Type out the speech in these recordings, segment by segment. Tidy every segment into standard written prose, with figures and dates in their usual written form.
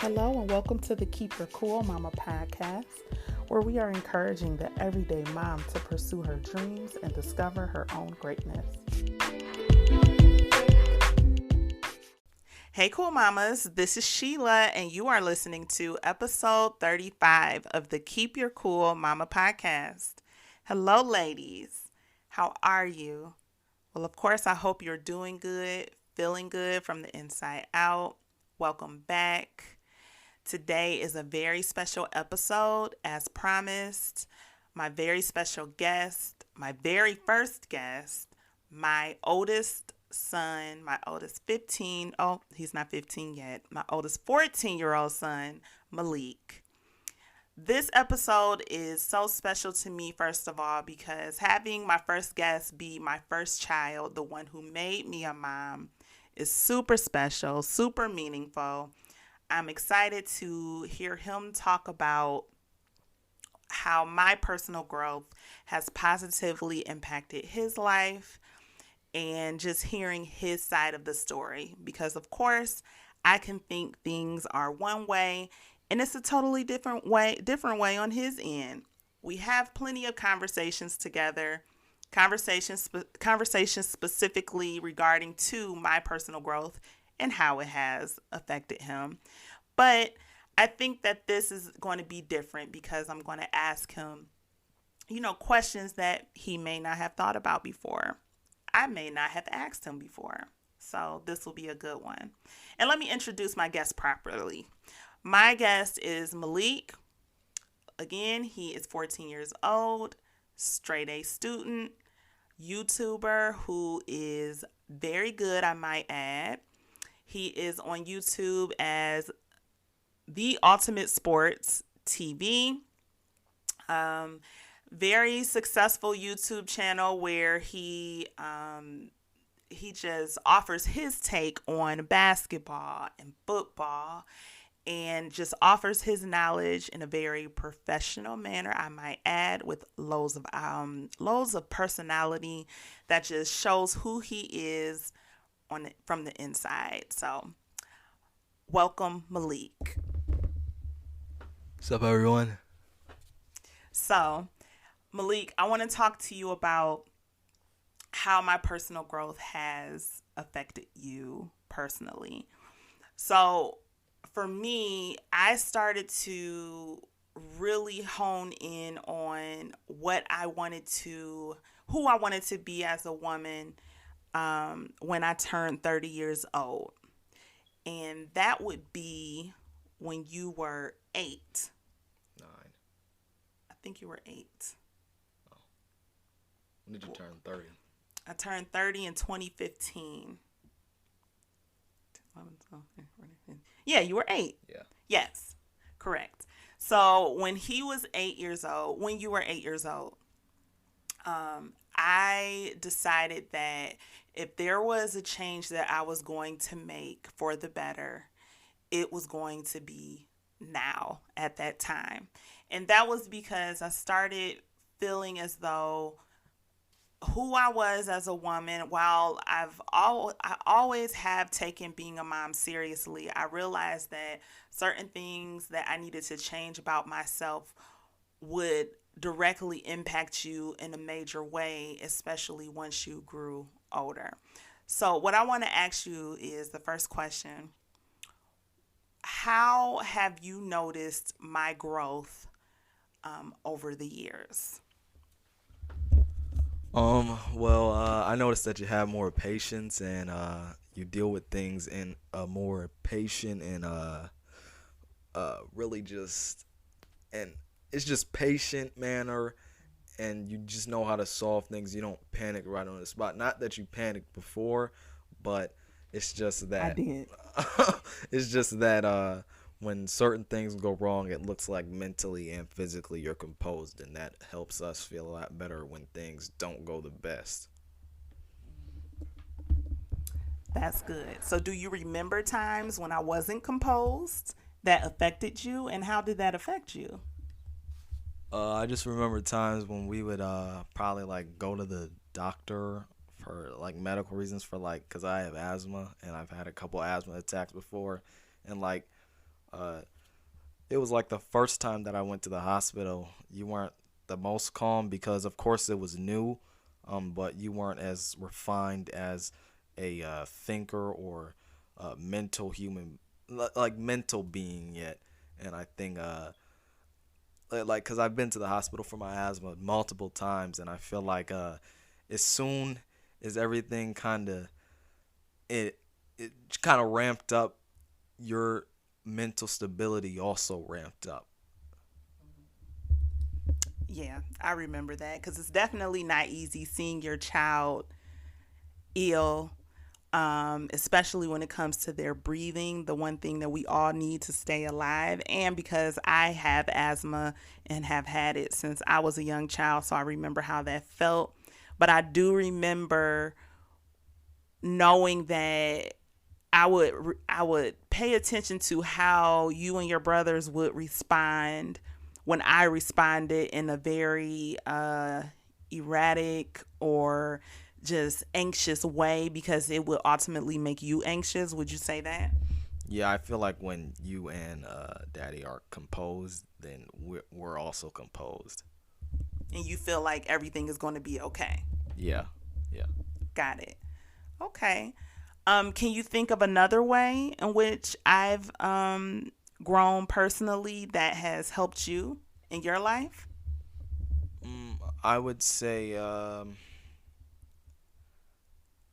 Hello and welcome to the Keep Your Cool Mama podcast, where we are encouraging the everyday mom to pursue her dreams and discover her own greatness. Hey cool mamas, this is Sheilah and you are listening to episode 35 of the Keep Your Cool Mama podcast. Hello ladies, how are you? Well, of course, I hope you're doing good, feeling good from the inside out. Welcome back. Today is a very special episode, as promised. My very special guest, my very first guest, my oldest son, my oldest he's not 15 yet, my oldest 14-year-old son, Maliq. This episode is so special to me, first of all, because having my first guest be my first child, the one who made me a mom, is super special, super meaningful. I'm excited to hear him talk about how my personal growth has positively impacted his life and just hearing his side of the story. Because, of course, I can think things are one way and it's a totally different way on his end. We have plenty of conversations together, conversations specifically regarding to my personal growth and how it has affected him. But I think that this is going to be different because I'm going to ask him, questions that he may not have thought about before. I may not have asked him before. So this will be a good one. And let me introduce my guest properly. My guest is Maliq. Again, he is 14 years old, straight A student, YouTuber who is very good, I might add. He is on YouTube as The Ultimate Sports TV. Very successful YouTube channel where he just offers his take on basketball and football and just offers his knowledge in a very professional manner, I might add, with loads of personality that just shows who he is from the inside. So, welcome, Maliq. What's up, everyone? So, Maliq, I want to talk to you about how my personal growth has affected you personally. So, for me, I started to really hone in on who I wanted to be as a woman when I turned 30 years old. And that would be when you were 8. 9. I think you were 8. Oh. When did you turn 30? I turned 30 in 2015. Yeah, you were 8. Yeah. Yes, correct. So when you were 8 years old, I decided that if there was a change that I was going to make for the better, it was going to be now at that time. And that was because I started feeling as though who I was as a woman, while I always have taken being a mom seriously, I realized that certain things that I needed to change about myself would directly impact you in a major way, especially once you grew older. So what I want to ask you is the first question: how have you noticed my growth over the years? I noticed that you have more patience and you deal with things in a more patient and really just, and it's just patient manner, and you just know how to solve things. You don't panic right on the spot. Not that you panicked before, but it's just that I did. it's just that when certain things go wrong, it looks like mentally and physically you're composed, and that helps us feel a lot better when things don't go the best. That's good. So do you remember times when I wasn't composed that affected you, and how did that affect you? I just remember times when we would probably like go to the doctor for like medical reasons, for like, because I have asthma and I've had a couple asthma attacks before, and like Uh, it was like the first time that I went to the hospital. You weren't the most calm because, of course, it was new, but you weren't as refined as a thinker or mental human, like mental being yet. And I think, like, because I've been to the hospital for my asthma multiple times, and I feel like as soon as everything it it kind of ramped up, your mental stability also ramped up. Yeah, I remember that because it's definitely not easy seeing your child ill, especially when it comes to their breathing, the one thing that we all need to stay alive. And because I have asthma and have had it since I was a young child, so I remember how that felt. But I do remember knowing that I would pay attention to how you and your brothers would respond when I responded in a very erratic or just anxious way because it would ultimately make you anxious. Would you say that? Yeah, I feel like when you and Daddy are composed, then we're also composed. And you feel like everything is going to be okay. Yeah, yeah. Got it. Okay. Can you think of another way in which I've grown personally that has helped you in your life? I would say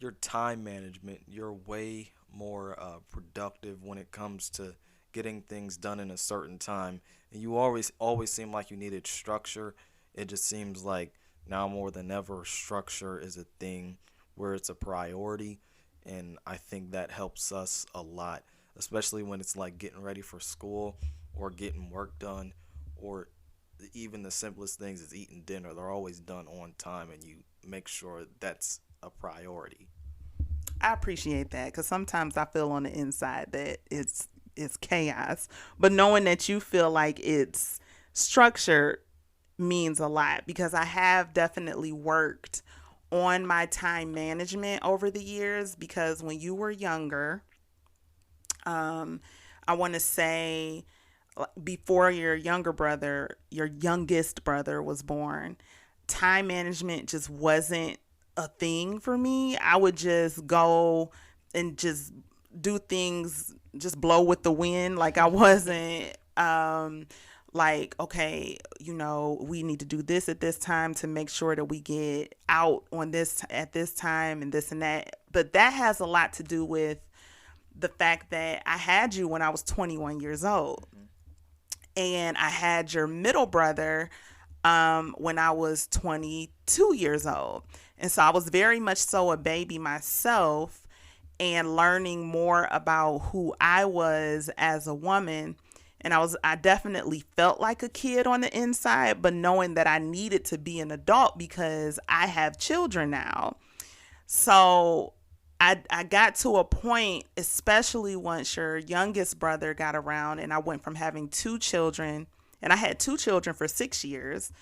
your time management. You're way more productive when it comes to getting things done in a certain time. And you always seem like you needed structure. It just seems like now more than ever, structure is a thing where it's a priority, and I think that helps us a lot, especially when it's like getting ready for school or getting work done, or even the simplest things is eating dinner. They're always done on time, and you make sure that's a priority. I appreciate that because sometimes I feel on the inside that it's chaos, but knowing that you feel like it's structured means a lot because I have definitely worked on my time management over the years because when you were younger, um, I want to say before your youngest brother was born, time management just wasn't a thing for me. I would just go and just do things, just blow with the wind. Like I wasn't like, okay, we need to do this at this time to make sure that we get out on this at this time and this and that. But that has a lot to do with the fact that I had you when I was 21 years old and I had your middle brother when I was 22 years old. And so I was very much so a baby myself and learning more about who I was as a woman. And I definitely felt like a kid on the inside, but knowing that I needed to be an adult because I have children now. So I got to a point, especially once your youngest brother got around, and I went from having two children, and I had two children for 6 years.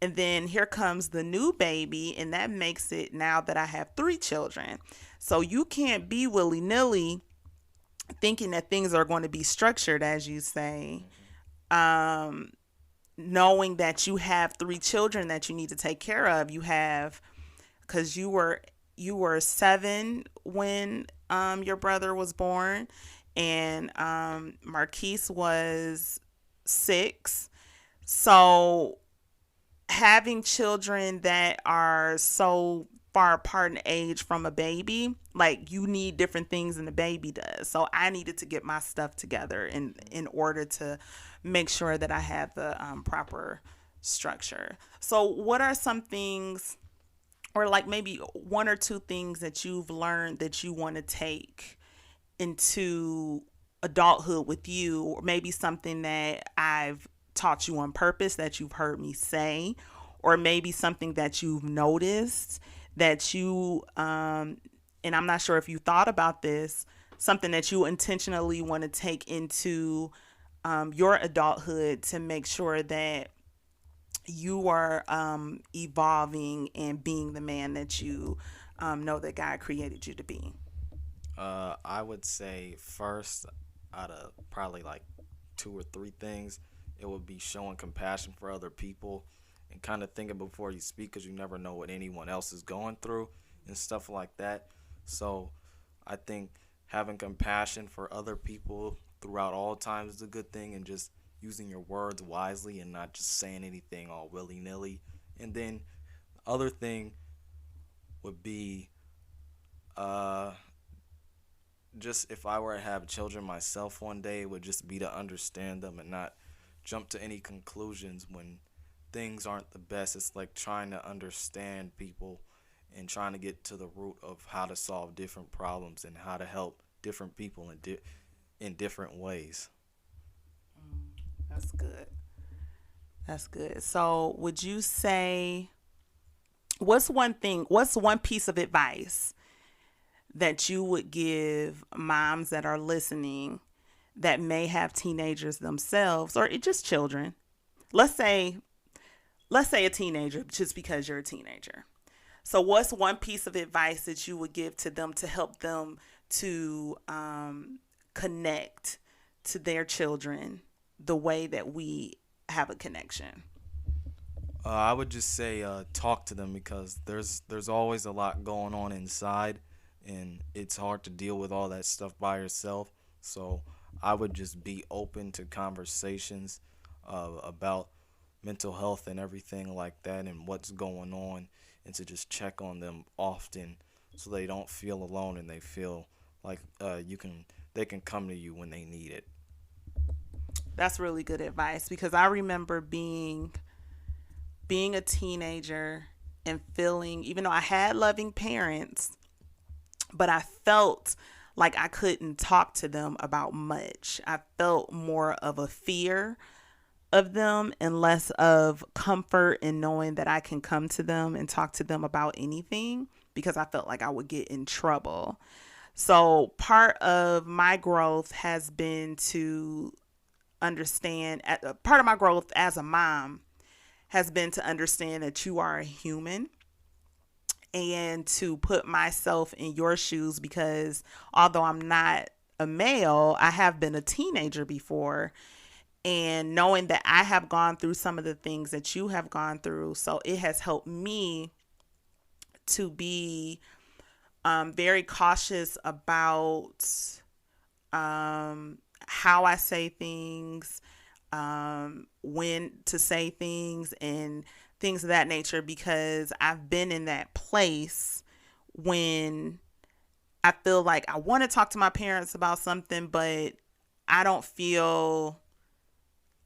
And then here comes the new baby, and that makes it now that I have three children. So you can't be willy nilly thinking that things are going to be structured, as you say, um, knowing that you have three children that you need to take care of. You have because you were 7 when your brother was born, and Marquise was 6. So having children that are so far apart in age from a baby, like you need different things than the baby does. So I needed to get my stuff together in order to make sure that I had the proper structure. So what are some things or like maybe one or two things that you've learned that you want to take into adulthood with you, or maybe something that I've taught you on purpose that you've heard me say, or maybe something that you've noticed that and I'm not sure if you thought about this, something that you intentionally want to take into your adulthood to make sure that you are evolving and being the man that you know that God created you to be. I would say first, out of probably like two or three things, it would be showing compassion for other people and kind of thinking before you speak, because you never know what anyone else is going through and stuff like that. So I think having compassion for other people throughout all times is a good thing, and just using your words wisely and not just saying anything all willy nilly. And then the other thing would be uh, just if I were to have children myself one day, it would just be to understand them and not jump to any conclusions when things aren't the best. It's like trying to understand people and trying to get to the root of how to solve different problems and how to help different people in different ways. That's good. That's good. So, would you say what's one piece of advice that you would give moms that are listening that may have teenagers themselves or just children? Let's say a teenager, just because you're a teenager. So, what's one piece of advice that you would give to them to help them to connect to their children the way that we have a connection? I would just say talk to them, because there's always a lot going on inside, and it's hard to deal with all that stuff by yourself. So I would just be open to conversations about mental health and everything like that, and what's going on, and to just check on them often so they don't feel alone and they feel like they can come to you when they need it. That's really good advice because I remember being a teenager and feeling, even though I had loving parents, but I felt like I couldn't talk to them about much. I felt more of a fear of them and less of comfort in knowing that I can come to them and talk to them about anything because I felt like I would get in trouble. So part of my growth has been to understand, part of my growth as a mom has been to understand that you are a human and to put myself in your shoes because although I'm not a male, I have been a teenager before, and knowing that I have gone through some of the things that you have gone through. So it has helped me to be very cautious about how I say things, when to say things, and things of that nature because I've been in that place when I feel like I want to talk to my parents about something, but I don't feel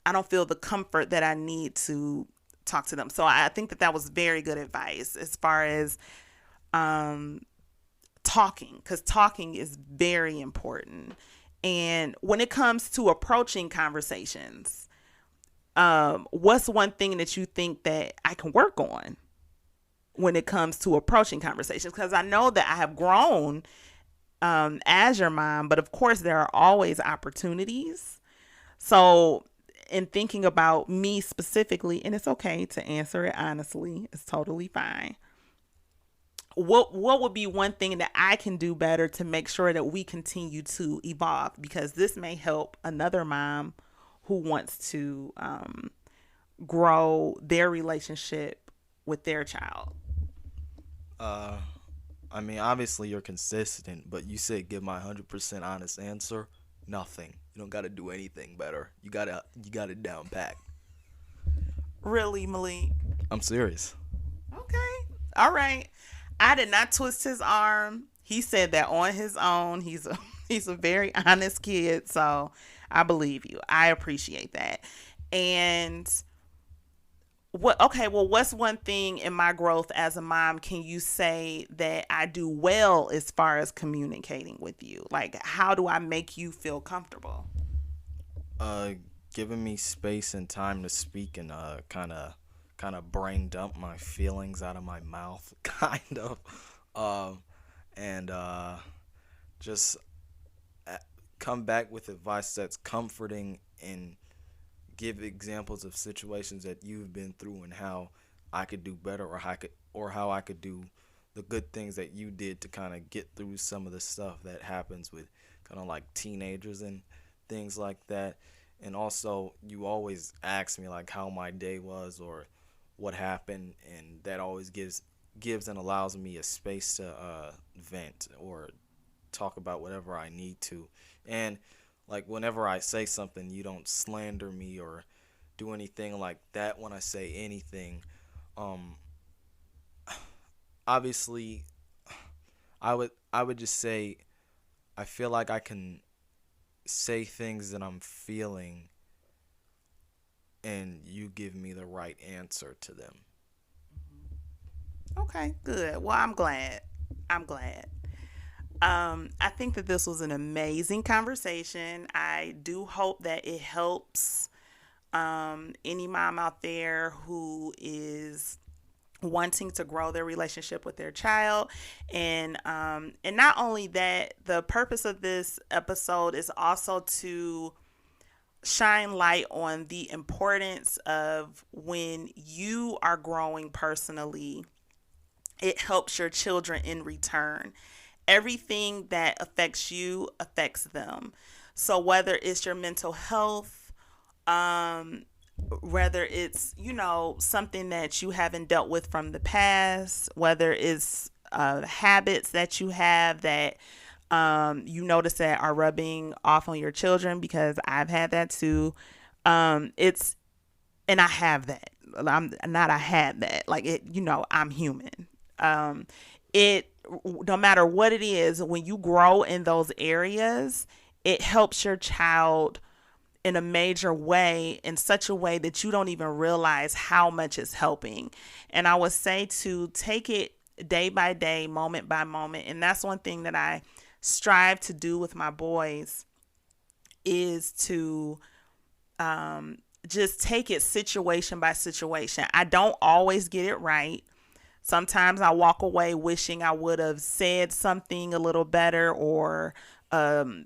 the comfort that I need to talk to them. So I think that was very good advice as far as talking, because talking is very important. And when it comes to approaching conversations, what's one thing that you think that I can work on when it comes to approaching conversations? Because I know that I have grown as your mom, but of course there are always opportunities. So in thinking about me specifically, and it's okay to answer it honestly, it's totally fine. What would be one thing that I can do better to make sure that we continue to evolve? Because this may help another mom who wants to grow their relationship with their child. Uh, I mean, obviously you're consistent, but you said give my 100% honest answer. Nothing. You don't got to do anything better. You got it down pat. Really, Malik? I'm serious. Okay. All right. I did not twist his arm. He said that on his own. He's a very honest kid, so I believe you. I appreciate that. And what's one thing in my growth as a mom can you say that I do well as far as communicating with you? Like how do I make you feel comfortable? Uh, Giving me space and time to speak and kind of brain dump my feelings out of my mouth, kind of, and just uh, come back with advice that's comforting and give examples of situations that you've been through and how I could do better, or how I could do the good things that you did to kind of get through some of the stuff that happens with kind of like teenagers and things like that. And also, you always ask me like how my day was or what happened, and that always gives and allows me a space to vent or talk about whatever I need to. And like whenever I say something, you don't slander me or do anything like that when I say anything. Um, Obviously, I would just say I feel like I can say things that I'm feeling, and you give me the right answer to them. Okay, good. Well, I'm glad. I'm glad. I think that this was an amazing conversation. I do hope that it helps any mom out there who is wanting to grow their relationship with their child. And not only that, the purpose of this episode is also to shine light on the importance of when you are growing personally, it helps your children in return. Everything that affects you affects them. So whether it's your mental health, um, whether it's, something that you haven't dealt with from the past, whether it's habits that you have that you notice that are rubbing off on your children, because I've had that too. It's and I have that. I'm not. I had that. Like it. I'm human. Um, it no matter what it is, when you grow in those areas, it helps your child in a major way, in such a way that you don't even realize how much it's helping. And I would say to take it day by day, moment by moment. And that's one thing that I strive to do with my boys, is to just take it situation by situation. I don't always get it right. Sometimes I walk away wishing I would have said something a little better, or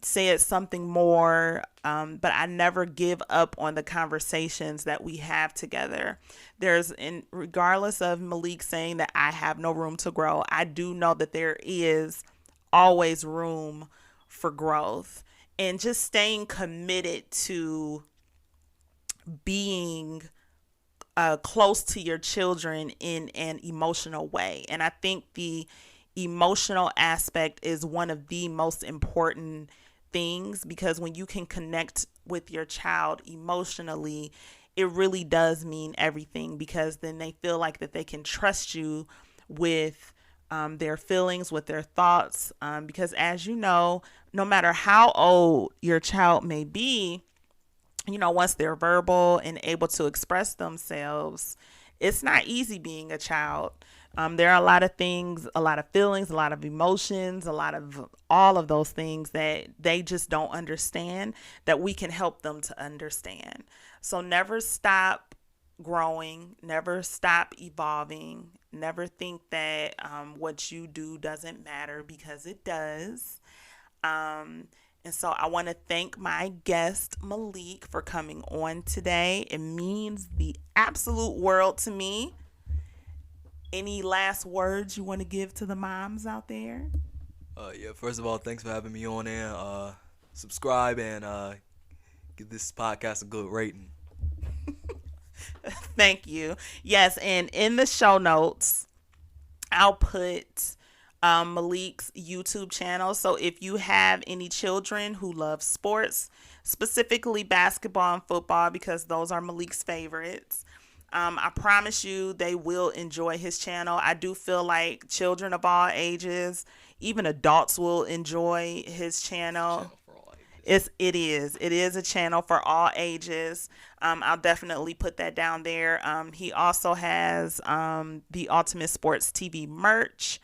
said something more. But I never give up on the conversations that we have together. Regardless of Maliq saying that I have no room to grow, I do know that there is always room for growth. And just staying committed to being close to your children in an emotional way. And I think the emotional aspect is one of the most important things, because when you can connect with your child emotionally, it really does mean everything, because then they feel like that they can trust you with their feelings, with their thoughts. Because as you know, no matter how old your child may be, once they're verbal and able to express themselves, it's not easy being a child. There are a lot of things, a lot of feelings, a lot of emotions, a lot of all of those things that they just don't understand, that we can help them to understand. So never stop growing, never stop evolving, never think that what you do doesn't matter, because it does. And so I want to thank my guest, Maliq, for coming on today. It means the absolute world to me. Any last words you want to give to the moms out there? Yeah. First of all, thanks for having me on there. Subscribe and give this podcast a good rating. Thank you. Yes, and in the show notes, I'll put Maliq's YouTube channel. So if you have any children who love sports, specifically basketball and football, because those are Maliq's favorites, I promise you they will enjoy his channel. I do feel like children of all ages, even adults, will enjoy his channel. Channel for all ages. It is a channel for all ages. I'll definitely put that down there. He also has the Ultimate Sports TV merch.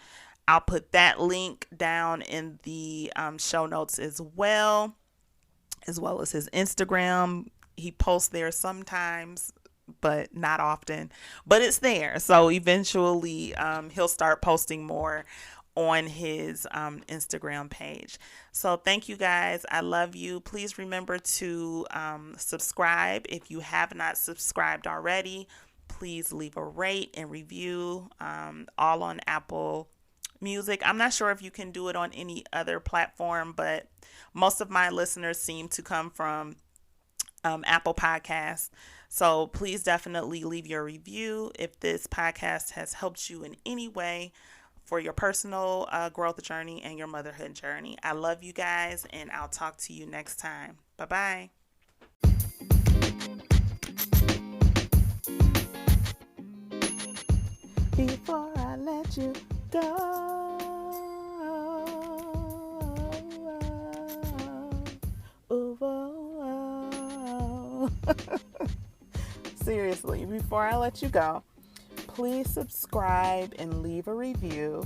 I'll put that link down in the show notes as well as his Instagram. He posts there sometimes, but not often. But it's there. So eventually he'll start posting more on his Instagram page. So thank you guys. I love you. Please remember to subscribe if you have not subscribed already. Please leave a rate and review, all on Apple Music. I'm not sure if you can do it on any other platform, but most of my listeners seem to come from Apple Podcasts. So please definitely leave your review if this podcast has helped you in any way for your personal growth journey and your motherhood journey. I love you guys, and I'll talk to you next time. Bye bye. Before I let you go, seriously, before I let you go, please subscribe and leave a review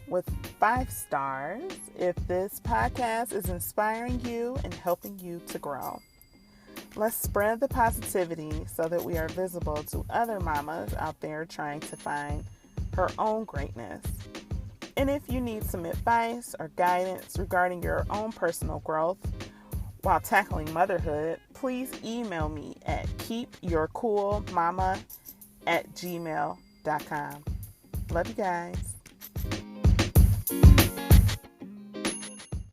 with 5 stars if this podcast is inspiring you and helping you to grow. Let's spread the positivity so that we are visible to other mamas out there trying to find her own greatness. And if you need some advice or guidance regarding your own personal growth while tackling motherhood, please email me at keepyourcoolmama@gmail.com. Love you guys.